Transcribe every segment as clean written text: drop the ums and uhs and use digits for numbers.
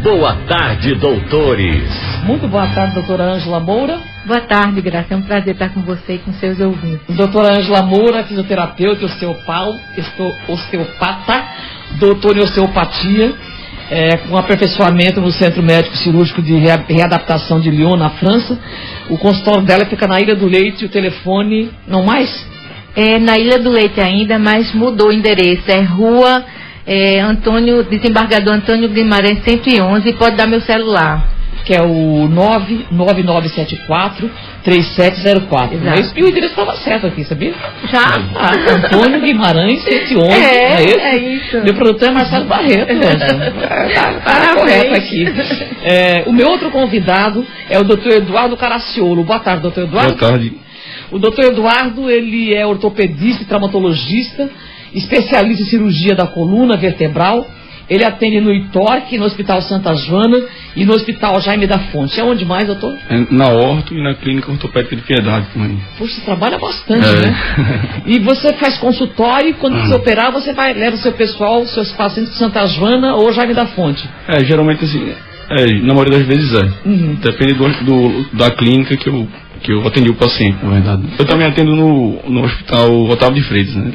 Boa tarde, doutores. Muito boa tarde, doutora Ângela Moura. Boa tarde, Graça. É um prazer estar com você e com seus ouvintes. Doutora Ângela Moura, fisioterapeuta, osteopata, doutora em osteopatia, com aperfeiçoamento no Centro Médico Cirúrgico de Readaptação de Lyon, na França. O consultório dela fica na Ilha do Leite e o telefone, não mais? É na Ilha do Leite ainda, mas mudou o endereço. É Rua Desembargador Antônio Guimarães 111, e pode dar meu celular. Que é o 99974-3704. Exato. E o endereço estava certo aqui, sabia? Já? Antônio Guimarães 111. É isso. Meu produtor é Marcelo Barreto. Tá correto aqui. O meu outro convidado é o doutor Eduardo Caraciolo. Boa tarde, doutor Eduardo. Boa tarde. O doutor Eduardo, ele é ortopedista e traumatologista, especialista em cirurgia da coluna vertebral. Ele atende no ITORC, no Hospital Santa Joana e no Hospital Jaime da Fonte. É onde mais, doutor? Na Orto e na Clínica Ortopédica de Piedade também. Poxa, você trabalha bastante, né? E você faz consultório e quando você operar, você leva o seu pessoal, seus pacientes de Santa Joana ou Jaime da Fonte? Geralmente assim, na maioria das vezes Depende da clínica que eu atendi o paciente, na verdade. Eu também atendo no Hospital Otávio de Freitas, né?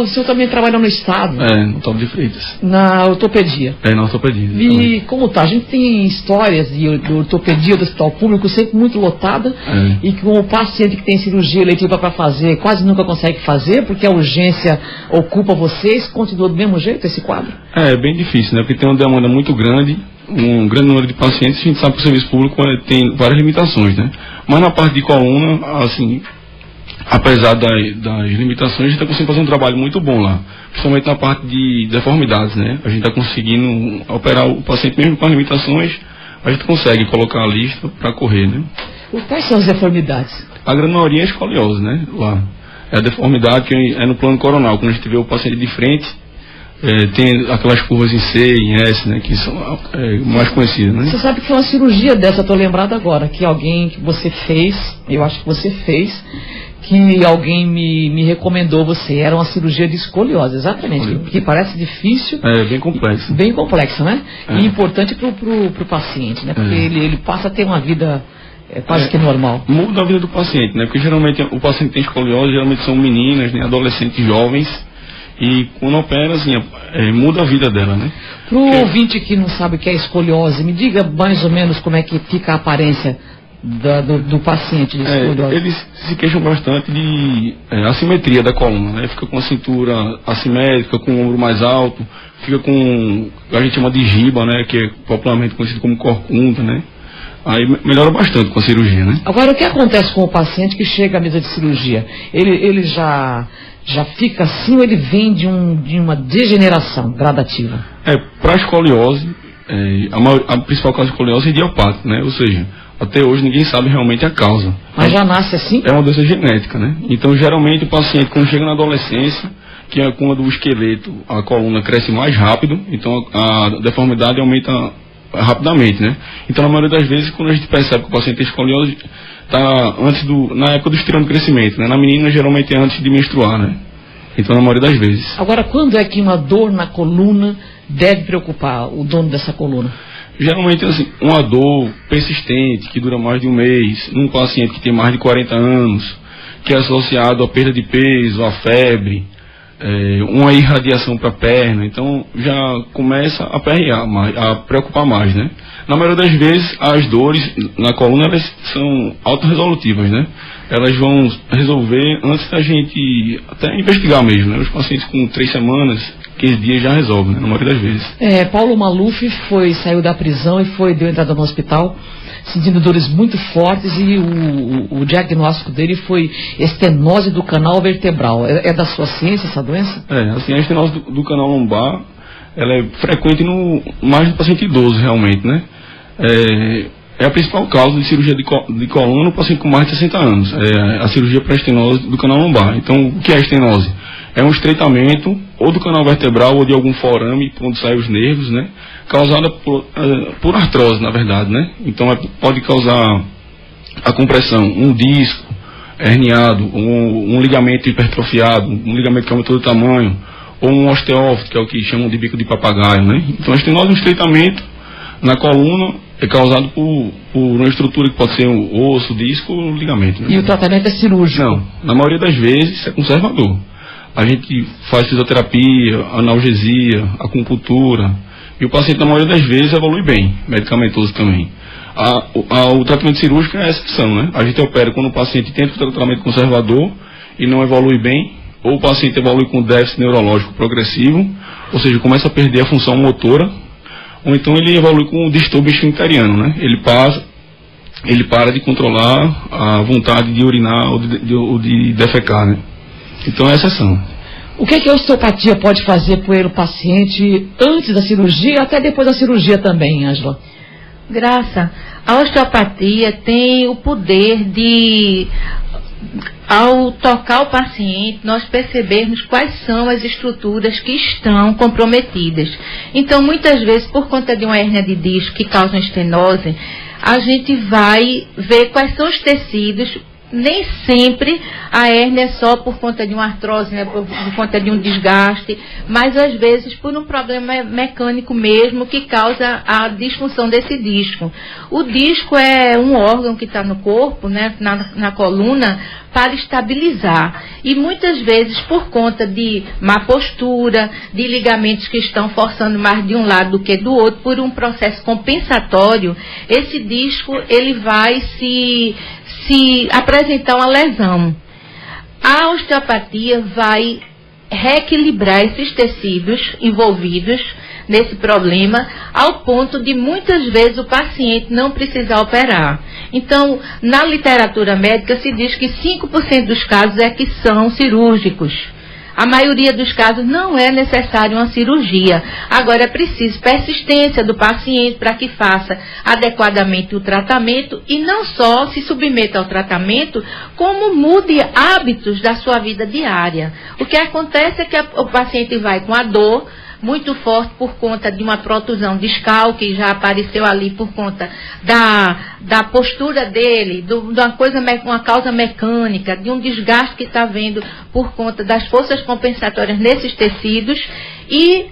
O senhor também trabalha no estado? No Otávio de Freitas. Na ortopedia? Na ortopedia. E como tá? A gente tem histórias de ortopedia do hospital público sempre muito lotada e com o paciente que tem cirurgia eletiva para fazer quase nunca consegue fazer porque a urgência ocupa vocês. Continua do mesmo jeito esse quadro? É bem difícil, né? Porque tem uma demanda muito grande, um grande número de pacientes. A gente sabe que o serviço público tem várias limitações, né? Mas na parte de coluna, assim, apesar das limitações, a gente está conseguindo fazer um trabalho muito bom lá. Principalmente na parte de deformidades, né? A gente está conseguindo operar o paciente mesmo com as limitações, a gente consegue colocar a lista para correr, né? Quais são as deformidades? A grande maioria é escoliose, né? Lá. É a deformidade que é no plano coronal. Quando a gente vê o paciente de frente, tem aquelas curvas em C e em S, né, que são mais conhecidas, né? Você sabe que foi uma cirurgia dessa, estou lembrado agora, que alguém que você fez, eu acho que você fez, que alguém me recomendou você. Era uma cirurgia de escoliose, exatamente, que parece difícil. Bem complexo. Bem complexo, né? E importante para o paciente, né? Porque ele passa a ter uma vida quase que normal. Muda a vida do paciente, né? Porque geralmente o paciente tem escoliose, geralmente são meninas, né, adolescentes jovens. E quando opera, assim, muda a vida dela, né? Para o ouvinte que não sabe o que é escoliose, me diga mais ou menos como é que fica a aparência do paciente de escoliose. Eles se queixam bastante de assimetria da coluna, né? Fica com a cintura assimétrica, com o ombro mais alto, fica com, a gente chama de giba, né? Que é popularmente conhecido como corcunda, né? Aí melhora bastante com a cirurgia, né? Agora, o que acontece com o paciente que chega à mesa de cirurgia? Ele já fica assim ou ele vem de uma degeneração gradativa? Para a escoliose, a principal causa de escoliose é idiopática, né? Ou seja, até hoje ninguém sabe realmente a causa. Mas já nasce assim? É uma doença genética, né? Então, geralmente o paciente, quando chega na adolescência, que é quando o esqueleto, a coluna cresce mais rápido, então a deformidade aumenta rapidamente, né? Então, na maioria das vezes, quando a gente percebe que o paciente tem escoliose, está na época do estirão de crescimento, né? Na menina, geralmente é antes de menstruar, né? Então, na maioria das vezes. Agora, quando é que uma dor na coluna deve preocupar o dono dessa coluna? Geralmente, assim, uma dor persistente, que dura mais de um mês, num paciente que tem mais de 40 anos, que é associado à perda de peso, à febre, uma irradiação para a perna, então já começa a perrear mais, a preocupar mais, né? Na maioria das vezes, as dores na coluna, elas são autorresolutivas, né? Elas vão resolver antes da gente até investigar mesmo, né? Os pacientes com 3 semanas, 15 dias já resolvem, né? Na maioria das vezes. Paulo Maluf saiu da prisão e deu entrada no hospital sentindo dores muito fortes e o diagnóstico dele foi estenose do canal vertebral. É da sua ciência essa doença? Assim, a estenose do canal lombar, ela é frequente mais no paciente idoso, realmente, né? É a principal causa de cirurgia de coluna no paciente com mais de 60 anos. É a cirurgia para estenose do canal lombar. Então, o que é a estenose? É um estreitamento ou do canal vertebral ou de algum forame, onde saem os nervos, né? Causada por artrose, na verdade, né? Então, pode causar a compressão, um disco herniado, um ligamento hipertrofiado, um ligamento que aumentou de tamanho, ou um osteófito, que é o que chamam de bico de papagaio, né? Então, a estenose é um estreitamento Na coluna é causado por uma estrutura que pode ser um osso, disco ou ligamento. Né? E o tratamento é cirúrgico? Não, na maioria das vezes é conservador. A gente faz fisioterapia, analgesia, acupuntura, e o paciente na maioria das vezes evolui bem, medicamentoso também. O tratamento cirúrgico é a exceção, né? A gente opera quando o paciente tenta o tratamento conservador e não evolui bem, ou o paciente evolui com déficit neurológico progressivo, ou seja, começa a perder a função motora, ou então ele evolui com um distúrbio esfincteriano, né? Ele para de controlar a vontade de urinar ou de defecar, né? Então é a exceção. O que a osteopatia pode fazer por o paciente antes da cirurgia, até depois da cirurgia também, Ângela? Graça, a osteopatia tem o poder de, ao tocar o paciente, nós percebermos quais são as estruturas que estão comprometidas. Então, muitas vezes, por conta de uma hérnia de disco que causa uma estenose, a gente vai ver quais são os tecidos. Nem sempre a hérnia é só por conta de uma artrose, né, por conta de um desgaste, mas às vezes por um problema mecânico mesmo que causa a disfunção desse disco. O disco é um órgão que está no corpo, né, na coluna, para estabilizar. E muitas vezes por conta de má postura, de ligamentos que estão forçando mais de um lado do que do outro, por um processo compensatório, esse disco ele vai se apresentar uma lesão. A osteopatia vai reequilibrar esses tecidos envolvidos nesse problema, ao ponto de muitas vezes o paciente não precisar operar. Então, na literatura médica se diz que 5% dos casos é que são cirúrgicos. A maioria dos casos não é necessário uma cirurgia. Agora é preciso persistência do paciente para que faça adequadamente o tratamento e não só se submeta ao tratamento, como mude hábitos da sua vida diária. O que acontece é que o paciente vai com a dor muito forte por conta de uma protusão discal que já apareceu ali por conta da postura dele, de uma causa mecânica, de um desgaste que está havendo por conta das forças compensatórias nesses tecidos e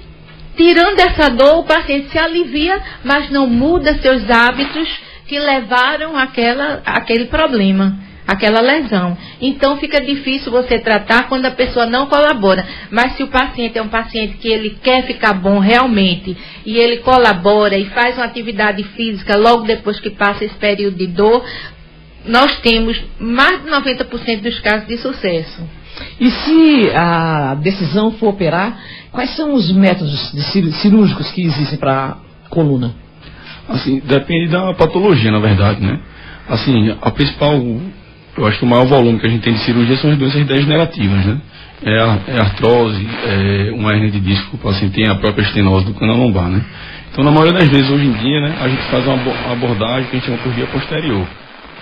tirando essa dor o paciente se alivia, mas não muda seus hábitos que levaram aquele problema, aquela lesão. Então fica difícil você tratar quando a pessoa não colabora. Mas se o paciente é um paciente que ele quer ficar bom realmente e ele colabora e faz uma atividade física logo depois que passa esse período de dor, nós temos mais de 90% dos casos de sucesso. E se a decisão for operar, quais são os métodos cirúrgicos que existem para a coluna? Assim, depende da patologia, na verdade, né? Assim, a principal... Eu acho que o maior volume que a gente tem de cirurgia são as doenças degenerativas, né? É artrose, uma hérnia de disco que o paciente tem, a própria estenose do canal lombar, né? Então, na maioria das vezes, hoje em dia, né, a gente faz uma abordagem que a gente chama por via posterior.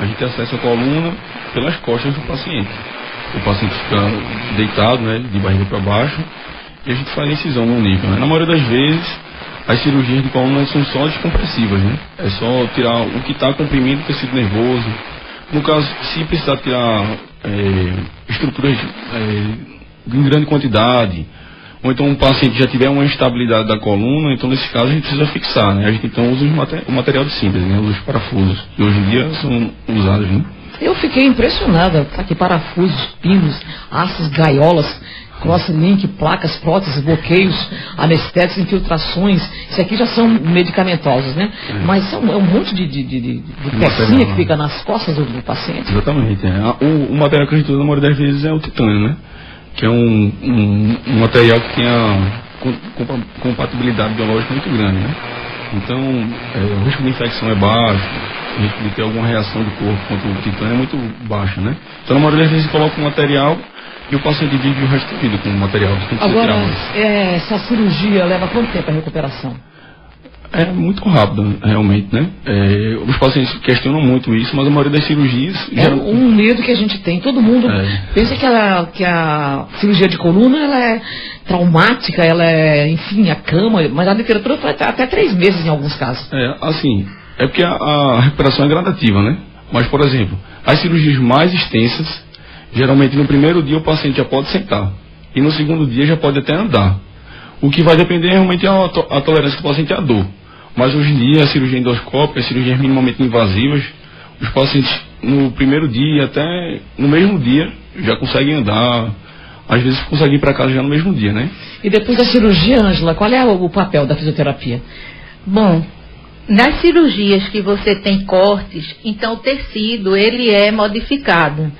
A gente acessa a coluna pelas costas do paciente. O paciente fica deitado, né, de barriga para baixo, e a gente faz a incisão no nível, né? Na maioria das vezes, as cirurgias de coluna são só descompressivas, né? É só tirar o que está comprimindo o tecido nervoso. No caso, se precisar tirar estruturas em grande quantidade, ou então um paciente já tiver uma instabilidade da coluna, então nesse caso a gente precisa fixar, né? A gente então usa o material de síntese, né? Os parafusos, que hoje em dia são usados, né? Eu fiquei impressionada, tá aqui parafusos, pinos, aços, gaiolas, crosslink, placas, próteses, bloqueios, anestésicos, infiltrações. Isso aqui já são medicamentosos, né? Mas é um monte de pecinha que fica nas costas do paciente. Exatamente. O material que a gente usa na maioria das vezes é o titânio, né? Que é um material que tem a compatibilidade biológica muito grande, né? Então, o risco de infecção é baixo, o risco de ter alguma reação do corpo contra o titânio é muito baixo, né? Então, na maioria das vezes, coloca um material e o paciente vive o resto da vida com o material. Agora, essa cirurgia leva quanto tempo a recuperação? É muito rápido, realmente, né? Os pacientes questionam muito isso, mas a maioria das cirurgias... um medo que a gente tem. Todo mundo pensa que a cirurgia de coluna ela é traumática, ela é, enfim, a cama, mas a literatura fala até 3 meses em alguns casos. É porque a recuperação é gradativa, né? Mas, por exemplo, as cirurgias mais extensas, geralmente no primeiro dia o paciente já pode sentar, e no segundo dia já pode até andar. O que vai depender realmente é a tolerância do paciente à dor. Mas hoje em dia a cirurgia endoscópica, as cirurgias minimamente invasivas, os pacientes no primeiro dia, até no mesmo dia, já conseguem andar, às vezes conseguem ir para casa já no mesmo dia, né? E depois da cirurgia, Ângela, qual é o papel da fisioterapia? Bom, nas cirurgias que você tem cortes, então o tecido ele é modificado.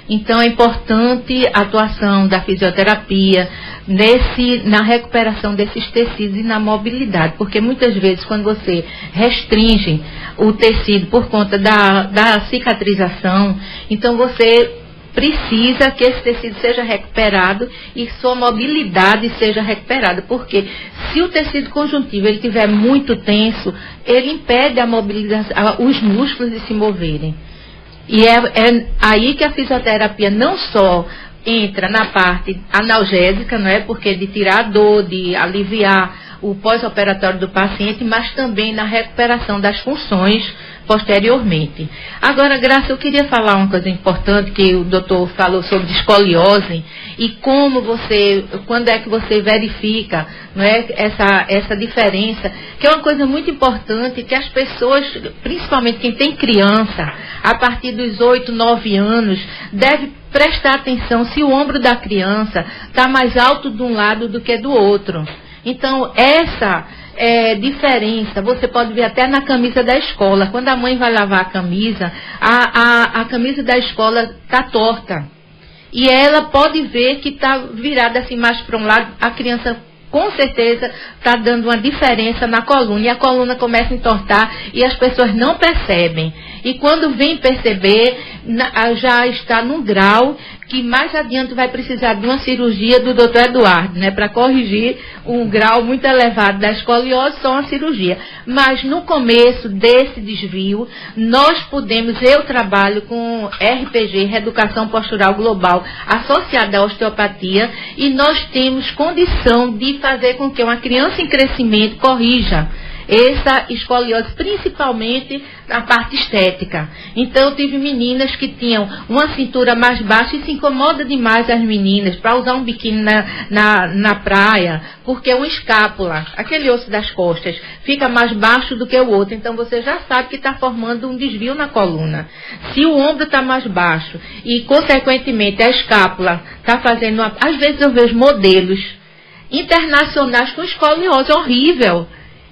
Então é importante a atuação da fisioterapia na recuperação desses tecidos e na mobilidade, porque muitas vezes quando você restringe o tecido por conta da cicatrização, então você precisa que esse tecido seja recuperado e sua mobilidade seja recuperada, porque se o tecido conjuntivo ele estiver muito tenso, ele impede a mobilização, os músculos de se moverem. E é aí que a fisioterapia não só entra na parte analgésica, não é? Porque de tirar a dor, de aliviar o pós-operatório do paciente, mas também na recuperação das funções posteriormente. Agora, Graça, eu queria falar uma coisa importante que o doutor falou sobre escoliose e quando é que você verifica, não é, essa diferença, que é uma coisa muito importante que as pessoas, principalmente quem tem criança, a partir dos 8, 9 anos, deve prestar atenção se o ombro da criança está mais alto de um lado do que do outro. Então, essa diferença, você pode ver até na camisa da escola. Quando a mãe vai lavar a camisa, a camisa da escola está torta. E ela pode ver que está virada assim mais para um lado, a criança com certeza está dando uma diferença na coluna. E a coluna começa a entortar e as pessoas não percebem. E quando vem perceber, já está num grau que mais adiante vai precisar de uma cirurgia do Dr. Eduardo, né, para corrigir um grau muito elevado da escoliose, só uma cirurgia. Mas no começo desse desvio, eu trabalho com RPG, Reeducação Postural Global, associada à osteopatia, e nós temos condição de fazer com que uma criança em crescimento corrija essa escoliose, principalmente na parte estética. Então, eu tive meninas que tinham uma cintura mais baixa e se incomoda demais as meninas para usar um biquíni na praia, porque uma escápula, aquele osso das costas, fica mais baixo do que o outro. Então, você já sabe que está formando um desvio na coluna. Se o ombro está mais baixo e, consequentemente, a escápula está fazendo... Às vezes eu vejo modelos internacionais com escoliose horrível.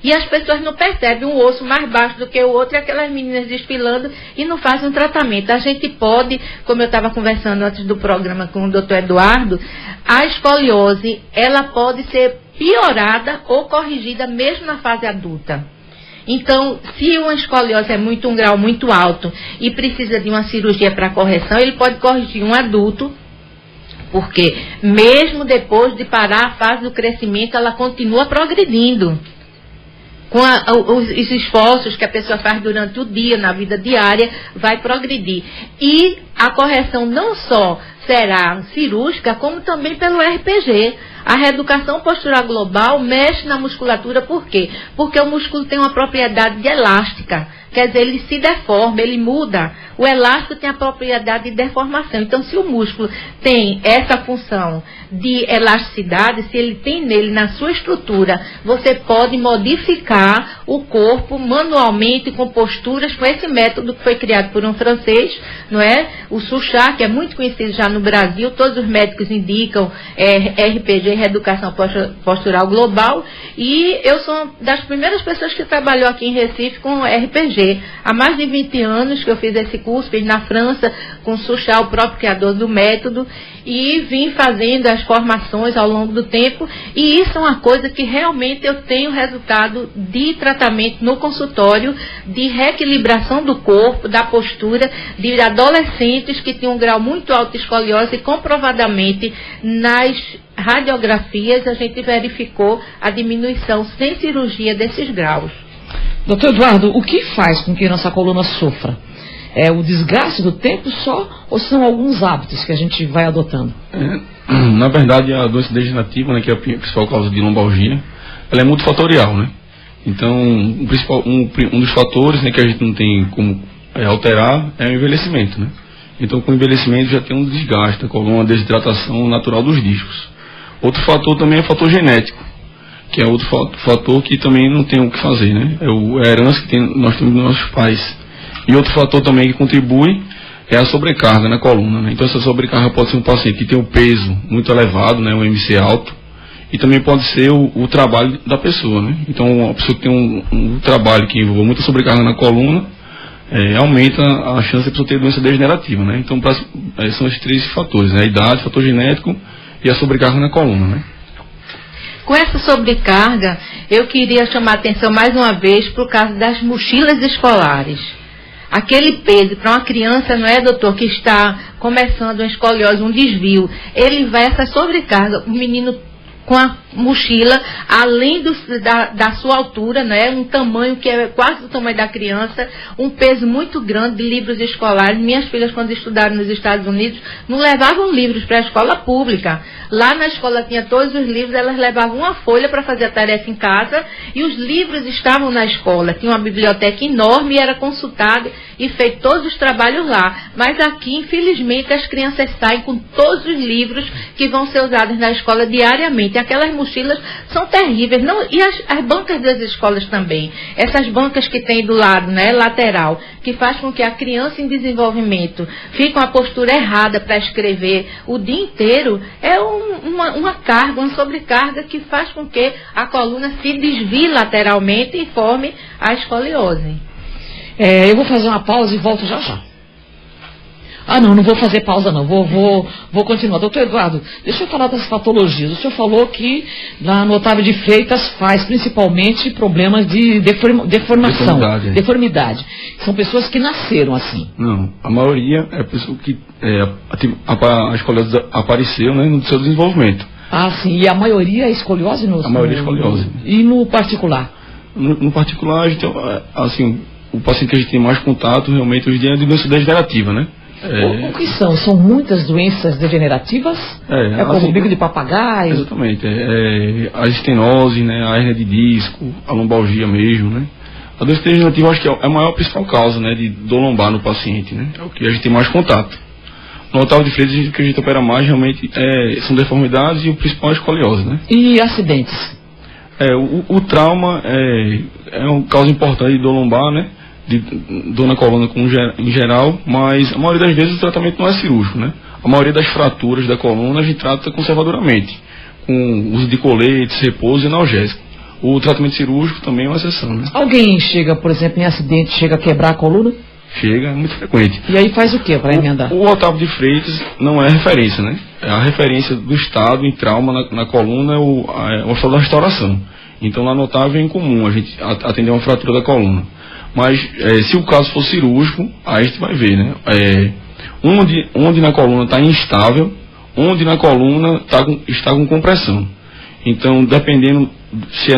E as pessoas não percebem um osso mais baixo do que o outro e aquelas meninas desfilando e não fazem um tratamento. A gente pode, como eu estava conversando antes do programa com o Dr. Eduardo, a escoliose, ela pode ser piorada ou corrigida mesmo na fase adulta. Então, se uma escoliose é um grau muito alto e precisa de uma cirurgia para correção, ele pode corrigir um adulto, porque mesmo depois de parar a fase do crescimento, ela continua progredindo. Com os esforços que a pessoa faz durante o dia, na vida diária, vai progredir. E a correção não só será cirúrgica, como também pelo RPG. A reeducação postural global mexe na musculatura, por quê? Porque o músculo tem uma propriedade de elástica, quer dizer, ele se deforma, ele muda. O elástico tem a propriedade de deformação. Então, se o músculo tem essa função de elasticidade, se ele tem nele, na sua estrutura, você pode modificar o corpo manualmente, com posturas, com esse método que foi criado por um francês, não é? O Suchard, que é muito conhecido já no Brasil, todos os médicos indicam RPG, Reeducação Postural Global, e eu sou uma das primeiras pessoas que trabalhou aqui em Recife com RPG. Há mais de 20 anos que eu fiz esse curso, fiz na França, com o Suchard, o próprio criador do método, e vim fazendo as formações ao longo do tempo, e isso é uma coisa que realmente eu tenho resultado de tratamento no consultório, de reequilibração do corpo, da postura, de adolescentes que tinham um grau muito alto de escoliose, e comprovadamente nas radiografias a gente verificou a diminuição sem cirurgia desses graus. Doutor Eduardo, o que faz com que nossa coluna sofra? É o desgaste do tempo só ou são alguns hábitos que a gente vai adotando? Na verdade, a doença degenerativa, né, que é a principal causa de lombalgia, ela é multifatorial, né? Então, um dos fatores, né, que a gente não tem como alterar é o envelhecimento, né? Então, com o envelhecimento já tem um desgaste da coluna, uma desidratação natural dos discos. Outro fator também é o fator genético, que é outro fator que também não tem o que fazer, né? É a herança que nós temos dos nossos pais. E outro fator também que contribui é a sobrecarga na coluna, né? Então essa sobrecarga pode ser um paciente que tem um peso muito elevado, né? Um MC alto, e também pode ser o trabalho da pessoa, né? Então uma pessoa que tem um trabalho que envolve muita sobrecarga na coluna, aumenta a chance de a pessoa ter doença degenerativa, né? Então são esses 3 fatores, né? A idade, fator genético e a sobrecarga na coluna, né? Com essa sobrecarga, eu queria chamar a atenção mais uma vez para o caso das mochilas escolares. Aquele peso para uma criança, não é, doutor, que está começando uma escoliose, um desvio, ele vai essa sobrecarga, o menino com a mochila, além da sua altura, né, um tamanho que é quase o tamanho da criança, um peso muito grande de livros escolares. Minhas filhas, quando estudaram nos Estados Unidos, não levavam livros para a escola pública. Lá na escola tinha todos os livros, elas levavam uma folha para fazer a tarefa em casa, e os livros estavam na escola. Tinha uma biblioteca enorme e era consultado e feito todos os trabalhos lá. Mas aqui, infelizmente, as crianças saem com todos os livros que vão ser usados na escola diariamente. Aquelas mochilas são terríveis. Não, e as bancas das escolas também. Essas bancas que tem do lado, né, lateral, que faz com que a criança em desenvolvimento fique com a postura errada para escrever o dia inteiro, é uma carga, uma sobrecarga que faz com que a coluna se desvie lateralmente e forme a escoliose. Eu vou fazer uma pausa e volto já já. Não vou fazer pausa não, vou continuar. Doutor Eduardo, deixa eu falar das patologias. O senhor falou que no Otávio de Freitas faz principalmente problemas de deformação, deformidade. São pessoas que nasceram assim. Não, a maioria é pessoa que a escoliose apareceu, né, no seu desenvolvimento. Sim, e a maioria é escoliose? A maioria é escoliose. E no particular? No particular, a gente, assim, o paciente que a gente tem mais contato realmente hoje em dia é de doença degenerativa, né? O que são? São muitas doenças degenerativas? Como o bico de papagaio? Exatamente. A estenose, né, a hérnia de disco, a lombalgia mesmo, né? A doença degenerativa acho que é a maior principal causa, né, de dor lombar no paciente, né? É o que a gente tem mais contato. No Otávio de Freitas, o que a gente opera mais realmente são deformidades e o principal é a escoliose, né? E acidentes? O trauma é uma causa importante de dor lombar, né? De dor na coluna em geral, mas a maioria das vezes o tratamento não é cirúrgico, né? A maioria das fraturas da coluna a gente trata conservadoramente, com uso de coletes, repouso e analgésico. O tratamento cirúrgico também é uma exceção, né? Alguém chega, por exemplo, em acidente, chega a quebrar a coluna? Chega, é muito frequente. E aí faz o que para emendar? O Otávio de Freitas não é referência, né? A referência do Estado em trauma na coluna é o Hospital da Restauração. Então lá no Otávio é incomum a gente atender uma fratura da coluna. Mas se o caso for cirúrgico, aí a gente vai ver, né? Onde na coluna está instável, onde na coluna está com compressão. Então, dependendo se é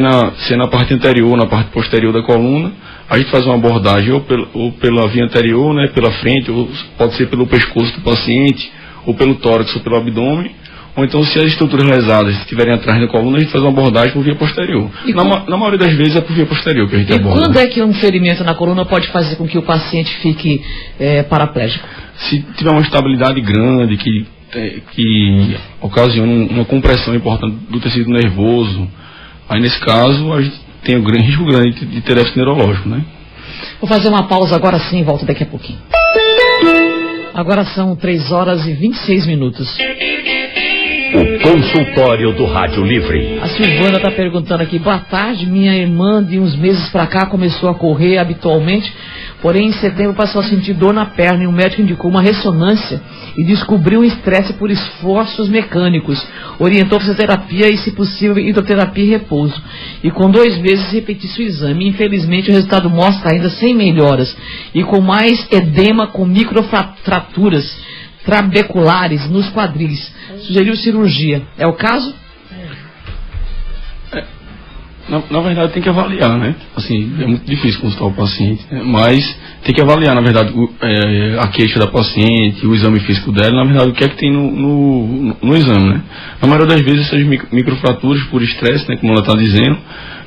na parte anterior ou na parte posterior da coluna, a gente faz uma abordagem ou pela via anterior, né, pela frente, ou pode ser pelo pescoço do paciente, ou pelo tórax ou pelo abdômen. Ou então, se as estruturas lesadas estiverem atrás da coluna, a gente faz uma abordagem por via posterior. Na maioria das vezes é por via posterior que a gente aborda. E quando é que um ferimento na coluna pode fazer com que o paciente fique paraplégico? Se tiver uma instabilidade grande, que ocasiona uma compressão importante do tecido nervoso, aí nesse caso a gente tem um risco grande de ter déficit neurológico, né? Vou fazer uma pausa agora sim, volto daqui a pouquinho. Agora são 3h26. O consultório do Rádio Livre. A Silvana está perguntando aqui: boa tarde, minha irmã de uns meses para cá começou a correr habitualmente, porém em setembro passou a sentir dor na perna e o médico indicou uma ressonância e descobriu um estresse por esforços mecânicos. Orientou fisioterapia e, se possível, hidroterapia e repouso. E com 2 meses repetisse o exame. Infelizmente o resultado mostra ainda sem melhoras e com mais edema com microfraturas trabeculares nos quadris. Sugeriu cirurgia. É o caso? Na verdade tem que avaliar, né? Assim, é muito difícil consultar o paciente, né? Mas tem que avaliar, na verdade, a queixa da paciente, o exame físico dela, na verdade, o que é que tem no exame, né? Na maioria das vezes essas microfraturas por estresse, né, como ela está dizendo,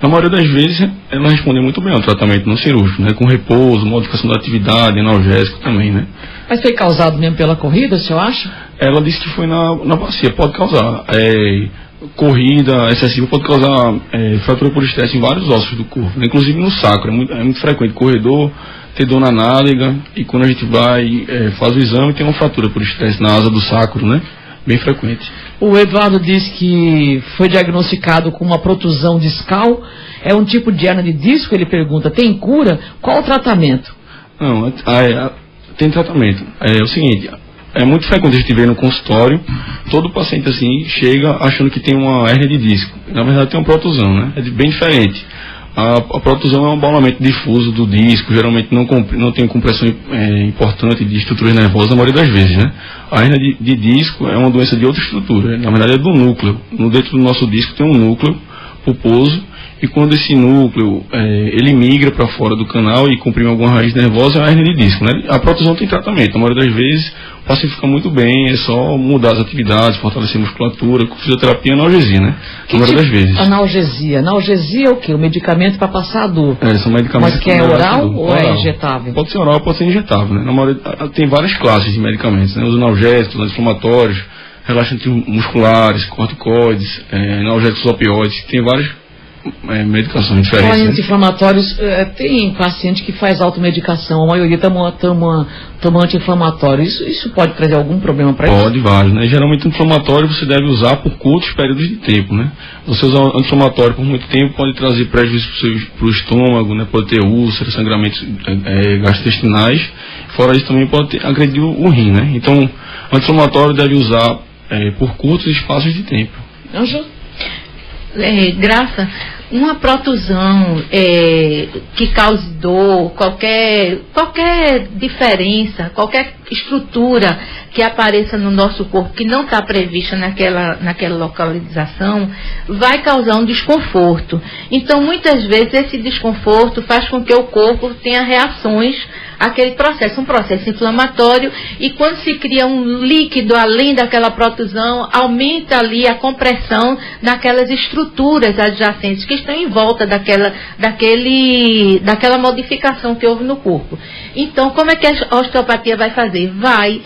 na maioria das vezes ela responde muito bem ao tratamento não cirúrgico, né? Com repouso, modificação da atividade, analgésico também, né? Mas foi causado mesmo pela corrida, o senhor acha? Ela disse que foi na bacia, pode causar. corrida excessiva pode causar fratura por estresse em vários ossos do corpo, né? Inclusive no sacro. É muito frequente corredor ter dor na nádega, e quando a gente vai faz o exame, tem uma fratura por estresse na asa do sacro, né? Bem frequente. O Eduardo diz que foi diagnosticado com uma protusão discal. É um tipo de hernia de disco, ele pergunta, tem cura? Qual o tratamento? Não, tem tratamento. É o seguinte, é muito frequente a gente ver no consultório, todo paciente assim chega achando que tem uma hernia de disco. Na verdade tem uma protusão, né? É bem diferente. A protusão é um abaulamento difuso do disco, geralmente não tem compressão importante de estruturas nervosas na maioria das vezes, né? A hernia de disco é uma doença de outra estrutura, na verdade é do núcleo. Dentro do nosso disco tem um núcleo pulposo, e quando esse núcleo ele migra para fora do canal e comprime alguma raiz nervosa, é a hernia de disco, né? A protusão tem tratamento, na maioria das vezes o paciente fica muito bem, é só mudar as atividades, fortalecer a musculatura, com fisioterapia e analgesia, né? Na maioria das vezes. Analgesia é o quê? O medicamento para passar a dor. São medicamentos. Mas que é oral ou é injetável? Pode ser oral, pode ser injetável, né? Na maioria, tem várias classes de medicamentos, né? Os analgésicos, anti-inflamatórios, relaxantes musculares, corticoides, analgésicos opioides, tem várias medicações diferentes. Anti-inflamatórios, tem paciente que faz automedicação, a maioria toma anti-inflamatório. Isso pode trazer algum problema para isso? Pode, vários, né? Geralmente anti-inflamatório você deve usar por curtos períodos de tempo, né? Você usar anti-inflamatório por muito tempo pode trazer prejuízo para o estômago, né? Pode ter úlceras, sangramentos gastrointestinais. Fora isso também pode agredir o rim, né? Então, anti-inflamatório deve usar por curtos espaços de tempo. Ângela? Graça, uma protusão que cause dor, qualquer diferença, qualquer estrutura que apareça no nosso corpo que não está prevista naquela localização, vai causar um desconforto. Então, muitas vezes, esse desconforto faz com que o corpo tenha reações àquele processo, um processo inflamatório, e quando se cria um líquido além daquela protusão, aumenta ali a compressão naquelas estruturas adjacentes que estão em volta daquela modificação que houve no corpo. Então, como é que a osteopatia vai fazer? Vai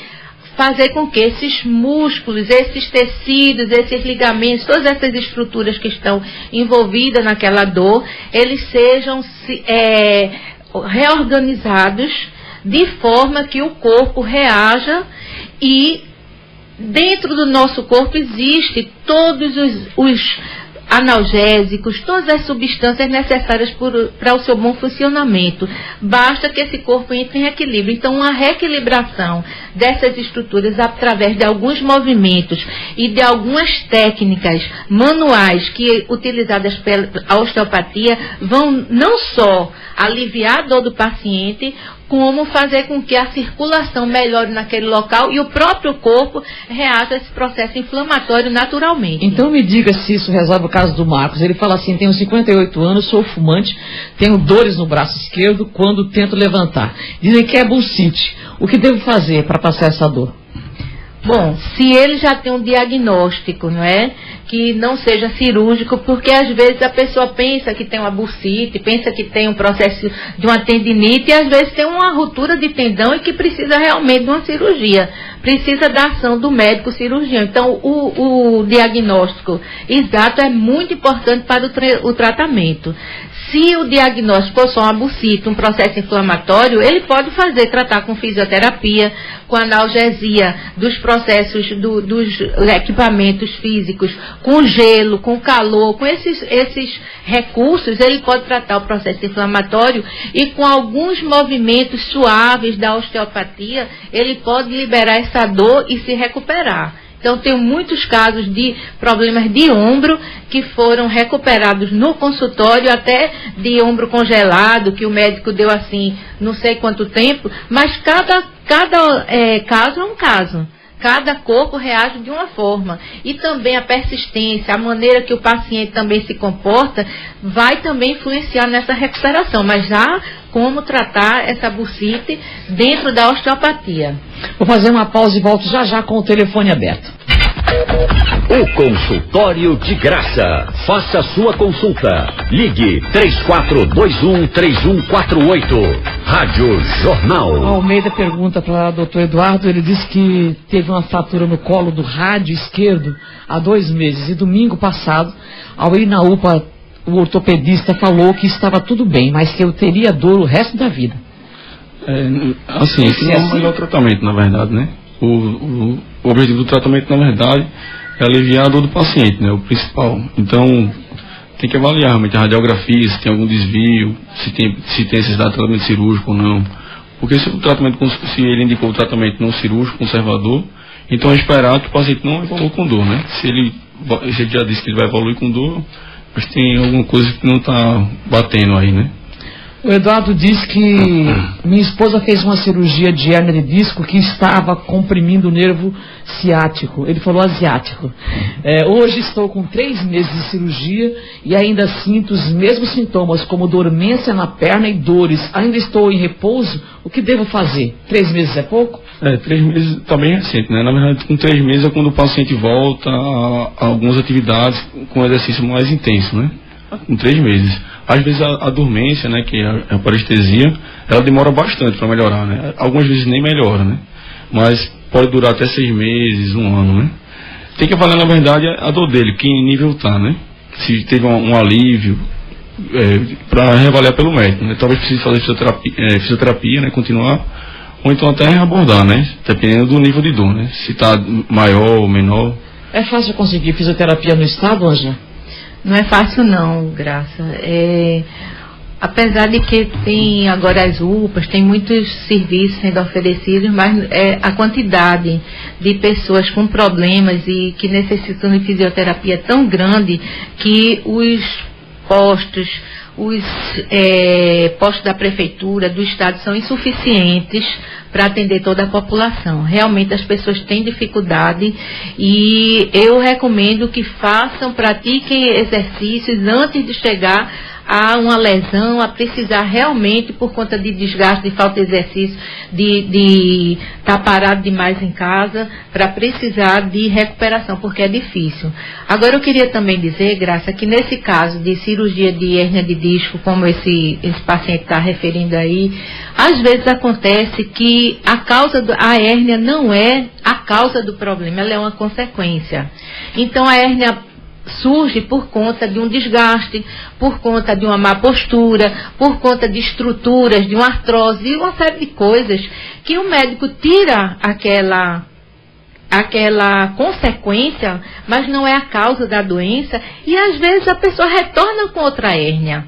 fazer com que esses músculos, esses tecidos, esses ligamentos, todas essas estruturas que estão envolvidas naquela dor, eles sejam reorganizados de forma que o corpo reaja, e dentro do nosso corpo existe todos os analgésicos, todas as substâncias necessárias para o seu bom funcionamento. Basta que esse corpo entre em equilíbrio. Então, uma reequilibração dessas estruturas através de alguns movimentos e de algumas técnicas manuais que, utilizadas pela osteopatia, vão não só aliviar a dor do paciente, como fazer com que a circulação melhore naquele local e o próprio corpo reaja a esse processo inflamatório naturalmente. Então me diga se isso resolve o caso do Marcos. Ele fala assim: tenho 58 anos, sou fumante, tenho dores no braço esquerdo quando tento levantar. Dizem que é bursite. O que devo fazer para passar essa dor? Bom, se ele já tem um diagnóstico, não é? Que não seja cirúrgico, porque às vezes a pessoa pensa que tem uma bursite, pensa que tem um processo de uma tendinite, e às vezes tem uma ruptura de tendão e que precisa realmente de uma cirurgia. Precisa da ação do médico cirurgião. Então, o diagnóstico exato é muito importante para o tratamento. Se o diagnóstico for só uma bursite, um processo inflamatório, ele pode tratar com fisioterapia, com analgesia dos processos dos equipamentos físicos, com gelo, com calor, com esses recursos, ele pode tratar o processo inflamatório, e com alguns movimentos suaves da osteopatia, ele pode liberar essa dor e se recuperar. Então, tem muitos casos de problemas de ombro que foram recuperados no consultório, até de ombro congelado, que o médico deu assim, não sei quanto tempo, mas cada caso é um caso. Cada corpo reage de uma forma. E também a persistência, a maneira que o paciente também se comporta, vai também influenciar nessa recuperação. Mas já como tratar essa bursite dentro da osteopatia. Vou fazer uma pausa e volto já com o telefone aberto. O consultório de graça. Faça sua consulta. Ligue 3421-3148. Rádio Jornal. Almeida pergunta para o doutor Eduardo, ele disse que teve uma fratura no colo do rádio esquerdo há 2 meses e domingo passado, ao ir na UPA, o ortopedista falou que estava tudo bem, mas que eu teria dor o resto da vida. Esse não é o melhor tratamento, na verdade, né? O objetivo do tratamento, na verdade, é aliviar a dor do paciente, né? O principal. Então, tem que avaliar realmente a radiografia, se tem algum desvio, se tem necessidade de tratamento cirúrgico ou não. Porque se ele indicou o tratamento não cirúrgico, conservador, então é esperar que o paciente não evolua com dor, né? Se ele já disse que ele vai evoluir com dor, mas tem alguma coisa que não está batendo aí, né? O Eduardo diz que minha esposa fez uma cirurgia de hérnia de disco que estava comprimindo o nervo ciático. Ele falou asiático. Hoje estou com 3 meses de cirurgia e ainda sinto os mesmos sintomas, como dormência na perna e dores. Ainda estou em repouso. O que devo fazer? 3 meses é pouco? 3 meses está bem recente, né? Na verdade, com 3 meses é quando o paciente volta a algumas atividades com exercício mais intenso, né? Com 3 meses. Às vezes a dormência, né, que é a parestesia, ela demora bastante para melhorar, né? Algumas vezes nem melhora, né? Mas pode durar até 6 meses, 1 ano, né? Tem que avaliar, na verdade, a dor dele, que nível está, né? Se teve um alívio, para reavaliar pelo médico, né? Talvez precise fazer fisioterapia, né? Continuar, ou então até reabordar, né? Dependendo do nível de dor, né? Se está maior ou menor. É fácil conseguir fisioterapia no estado, Ângela? Não é fácil não, Graça. Apesar de que tem agora as UPAs, tem muitos serviços sendo oferecidos, mas a quantidade de pessoas com problemas e que necessitam de fisioterapia é tão grande que os postos da prefeitura, do estado, são insuficientes para atender toda a população. Realmente as pessoas têm dificuldade e eu recomendo que pratiquem exercícios antes de chegar a uma lesão, a precisar realmente, por conta de desgaste, de falta de exercício, de estar parado demais em casa, para precisar de recuperação, porque é difícil. Agora eu queria também dizer, Graça, que nesse caso de cirurgia de hérnia de disco, como esse paciente está referindo aí, às vezes acontece que a hérnia não é a causa do problema, ela é uma consequência. Então a hérnia surge por conta de um desgaste, por conta de uma má postura, por conta de estruturas, de uma artrose e uma série de coisas que o médico tira aquela consequência, mas não é a causa da doença, e às vezes a pessoa retorna com outra hérnia.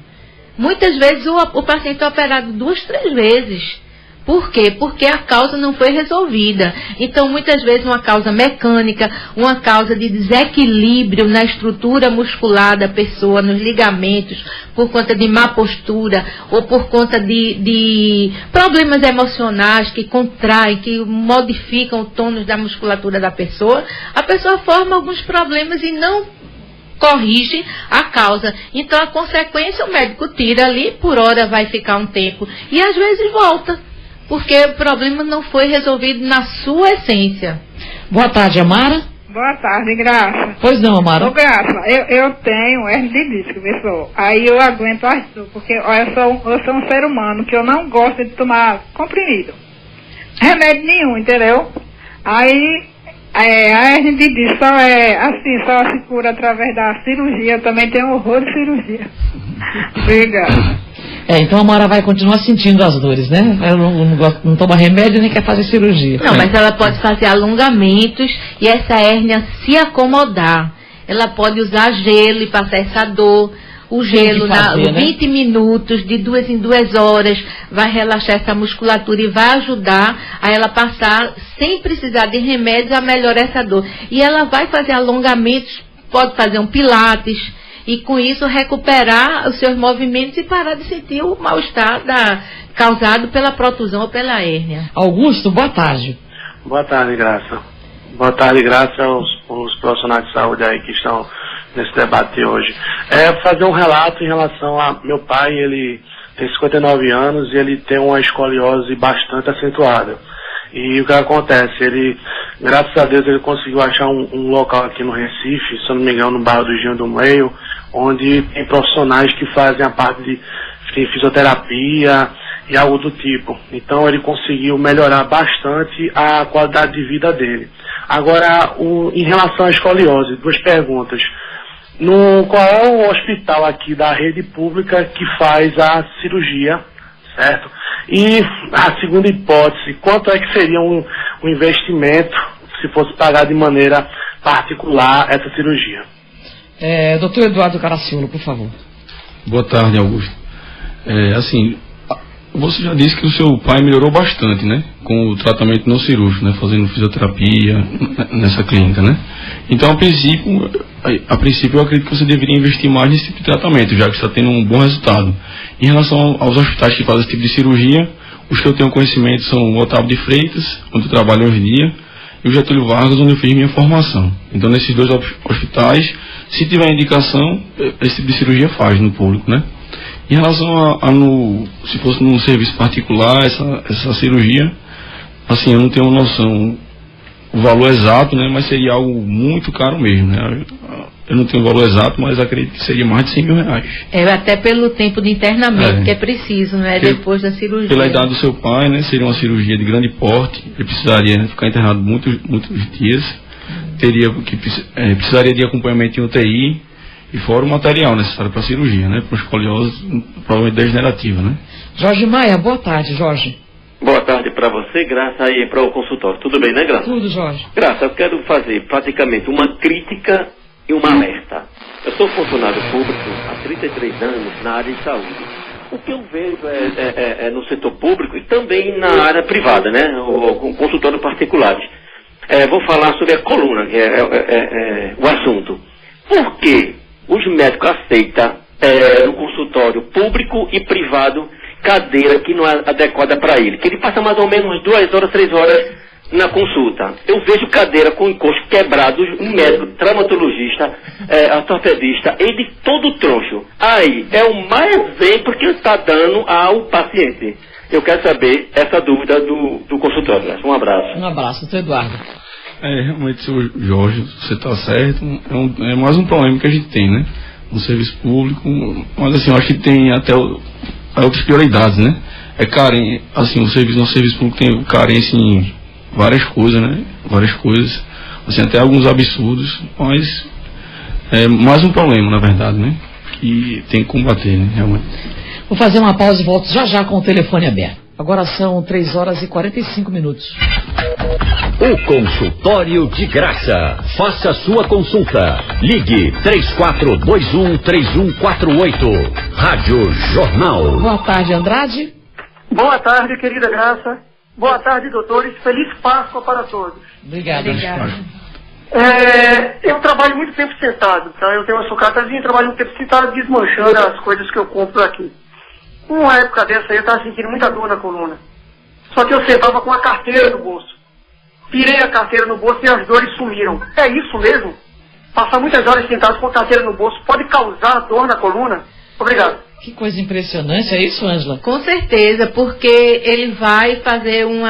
Muitas vezes o paciente é operado 2, 3 vezes. Por quê? Porque a causa não foi resolvida. Então, muitas vezes, uma causa mecânica, uma causa de desequilíbrio na estrutura muscular da pessoa, nos ligamentos, por conta de má postura, ou por conta de problemas emocionais que contraem, que modificam o tônus da musculatura da pessoa, a pessoa forma alguns problemas e não corrige a causa. Então, a consequência, o médico tira ali, por hora vai ficar um tempo, e às vezes volta. Porque o problema não foi resolvido na sua essência. Boa tarde, Amara. Boa tarde, Graça. Pois não, Amara. Ô, Graça, eu tenho hérnia de disco, pessoal. Aí eu aguento as dores, porque eu sou um ser humano que eu não gosto de tomar comprimido. Remédio nenhum, entendeu? Aí a hérnia de disco só se cura através da cirurgia. Eu também tenho horror de cirurgia. Obrigada. Então a Amara vai continuar sentindo as dores, né? Ela não toma remédio nem quer fazer cirurgia. Não, mas ela pode fazer alongamentos e essa hérnia se acomodar. Ela pode usar gelo e passar essa dor. O gelo, 20 minutos, de 2 em 2 horas, vai relaxar essa musculatura e vai ajudar a ela passar, sem precisar de remédios, a melhorar essa dor. E ela vai fazer alongamentos, pode fazer um pilates, e com isso recuperar os seus movimentos e parar de sentir o mal-estar causado pela protusão ou pela hérnia. Augusto, boa tarde. Boa tarde, Graça. Boa tarde, Graça, aos profissionais de saúde aí que estão nesse debate hoje. Fazer um relato em relação a meu pai. Ele tem 59 anos e ele tem uma escoliose bastante acentuada. E o que acontece? Ele, graças a Deus, ele conseguiu achar um local aqui no Recife, se eu não me engano, no bairro do Engenho do Meio, onde tem profissionais que fazem a parte de fisioterapia e algo do tipo. Então ele conseguiu melhorar bastante a qualidade de vida dele. Agora, em relação à escoliose, 2 perguntas. Qual é o hospital aqui da rede pública que faz a cirurgia, certo? E a segunda hipótese, quanto é que seria um investimento se fosse pagar de maneira particular essa cirurgia? Doutor Eduardo Caraciolo, por favor. Boa tarde, Augusto. Assim, você já disse que o seu pai melhorou bastante, né? Com o tratamento não cirúrgico, né? Fazendo fisioterapia nessa clínica, né? Então, a princípio, eu acredito que você deveria investir mais nesse tipo de tratamento, já que está tendo um bom resultado. Em relação aos hospitais que fazem esse tipo de cirurgia, os que eu tenho conhecimento são o Otávio de Freitas, onde eu trabalho hoje em dia, e o Getúlio Vargas, onde eu fiz minha formação. Então, nesses 2 hospitais, se tiver indicação, esse tipo de cirurgia faz no público, né? Em relação se fosse num serviço particular, essa cirurgia, assim, eu não tenho noção o valor exato, né? Mas seria algo muito caro mesmo, né? Eu não tenho o valor exato, mas acredito que seria mais de 100 mil reais. Até pelo tempo de internamento que é preciso, né? Depois da cirurgia. Pela idade do seu pai, né? Seria uma cirurgia de grande porte, ele precisaria ficar internado muitos dias, precisaria de acompanhamento em UTI, e fora o material necessário para a cirurgia, né? Para escoliose, provavelmente degenerativa, né? Jorge Maia, boa tarde, Jorge. Boa tarde para você, Graça, aí para o consultório. Tudo bem, né, Graça? Tudo, Jorge. Graça, eu quero fazer praticamente uma crítica e uma alerta. Eu sou funcionário público há 33 anos na área de saúde. O que eu vejo é no setor público e também na área privada, né? Com consultórios particulares. Vou falar sobre a coluna, que é o assunto. Por que os médicos aceitam no consultório público e privado cadeira que não é adequada para ele? Que ele passa mais ou menos 2 horas, 3 horas na consulta. Eu vejo cadeira com encosto quebrado, um médico, traumatologista, ortopedista, ele todo troncho. Aí, é o mais exemplo que ele está dando ao paciente. Eu quero saber essa dúvida do consultório. Um abraço. Um abraço, doutor Eduardo. Realmente, seu Jorge, você está certo. É mais um problema que a gente tem, né? No serviço público. Mas assim, eu acho que tem até outras prioridades, né? Assim, nosso serviço público tem carência em várias coisas, né? Várias coisas. Assim, até alguns absurdos. Mas é mais um problema, na verdade, né? Que tem que combater, né? Realmente. Vou fazer uma pausa e volto já com o telefone aberto. Agora são 3 horas e 45 minutos. O consultório de graça. Faça sua consulta. Ligue 3421-3148. Rádio Jornal. Boa tarde, Andrade. Boa tarde, querida Graça. Boa tarde, doutores. Feliz Páscoa para todos. Obrigada. Eu trabalho muito tempo sentado, tá? Eu tenho uma sucatazinha, trabalho muito tempo sentado desmanchando as coisas que eu compro aqui. Uma época dessa aí eu estava sentindo muita dor na coluna. Só que eu sentava com a carteira no bolso. Tirei a carteira no bolso e as dores sumiram. É isso mesmo? Passar muitas horas sentado com a carteira no bolso pode causar dor na coluna? Obrigado. Que coisa impressionante, é isso, Ângela? Com certeza, porque ele vai fazer um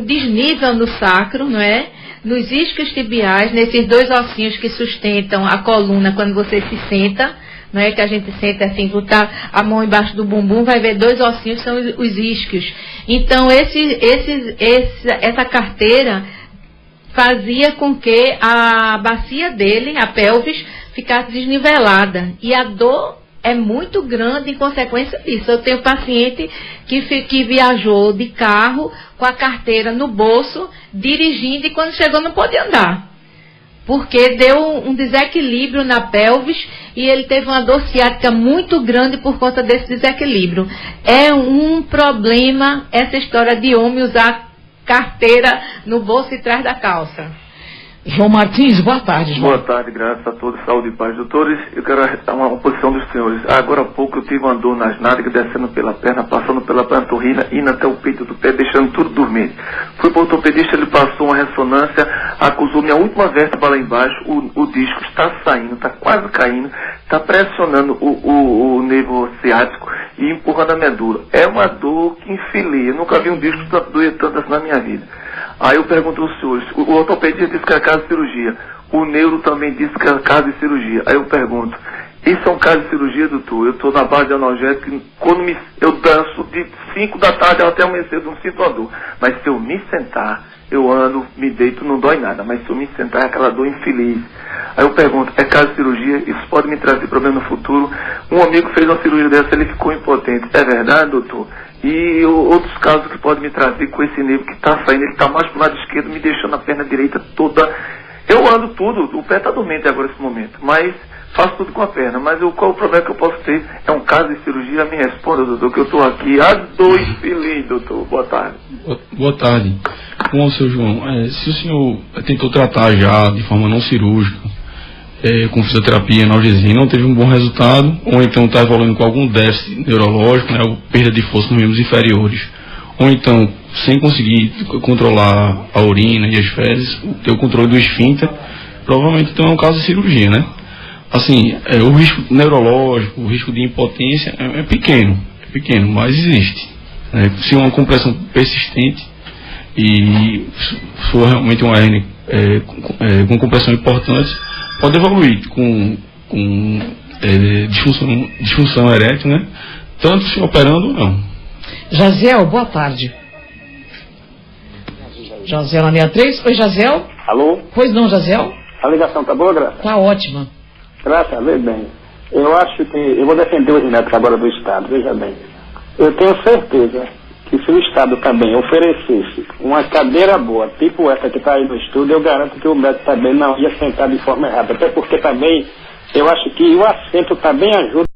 desnível no sacro, não é? Nos isquios tibiais, nesses 2 ossinhos que sustentam a coluna quando você se senta, não é que a gente senta assim, botar a mão embaixo do bumbum, vai ver 2 ossinhos, são os isquios. Então, essa carteira fazia com que a bacia dele, a pelvis, ficasse desnivelada. E a dor é muito grande em consequência disso. Eu tenho paciente que viajou de carro com a carteira no bolso, dirigindo, e quando chegou não pôde andar. Porque deu um desequilíbrio na pelvis e ele teve uma dor ciática muito grande por conta desse desequilíbrio. É um problema essa história de homem usar carteira no bolso e trás da calça. João Martins, boa tarde, João. Boa tarde, graças a todos, saúde e paz. Doutores, eu quero dar uma posição dos senhores. Agora há pouco eu tive uma dor nas nádegas, descendo pela perna, passando pela panturrilha, indo até o peito do pé, deixando tudo dormir. Fui para o ortopedista, ele passou uma ressonância, acusou minha última vértebra lá embaixo, o disco está saindo, está quase caindo, está pressionando o nervo ciático e empurrando a medula. É uma dor que infilia, eu nunca vi um disco doer tanto assim na minha vida. Aí eu pergunto aos senhores, o ortopedista disse que é caso de cirurgia, o neuro também disse que é caso de cirurgia. Aí eu pergunto, Isso é um caso de cirurgia, doutor. Eu estou na base de analgésico, quando eu danço de 5 da tarde até amanhecer, não sinto a dor. Mas se eu me sentar, eu ando, me deito, não dói nada. Mas se eu me sentar, é aquela dor infeliz. Aí eu pergunto, é caso de cirurgia? Isso pode me trazer problema no futuro? Um amigo fez uma cirurgia dessa, ele ficou impotente. É verdade, doutor? E outros casos que podem me trazer com esse nível que está saindo, ele está mais pro lado esquerdo, me deixando a perna direita toda. Eu ando tudo, o pé está dormente agora nesse momento, mas faço tudo com a perna. Mas qual o problema que eu posso ter? É um caso de cirurgia? Me responda, doutor, que eu estou aqui há 2 filhinhos, doutor. Boa tarde. Boa tarde. Bom, seu João, se o senhor tentou tratar já de forma não cirúrgica, com fisioterapia, analgesia, não teve um bom resultado, ou então está evoluindo com algum déficit neurológico, né, ou perda de força nos membros inferiores, ou então sem conseguir controlar a urina e as fezes, ter o controle do esfíncter, provavelmente então é um caso de cirurgia, né? Assim, o risco neurológico, o risco de impotência é pequeno, mas existe. Se uma compressão persistente e for realmente uma hernia com compressão importante, pode evoluir com disfunção erétil, né? Tanto se operando ou não. Jaziel, boa tarde. Jaziel na linha 3. Oi, Jaziel. Alô? Pois não, Jaziel? A ligação tá boa, Graça? Tá ótima. Graça, veja bem. Eu acho que... Eu vou defender os médicos agora do Estado, veja bem. Eu tenho certeza que se o Estado também oferecesse uma cadeira boa, tipo essa que está aí no estúdio, eu garanto que o médico também não ia sentar de forma errada. Até porque também, eu acho que o assento também ajuda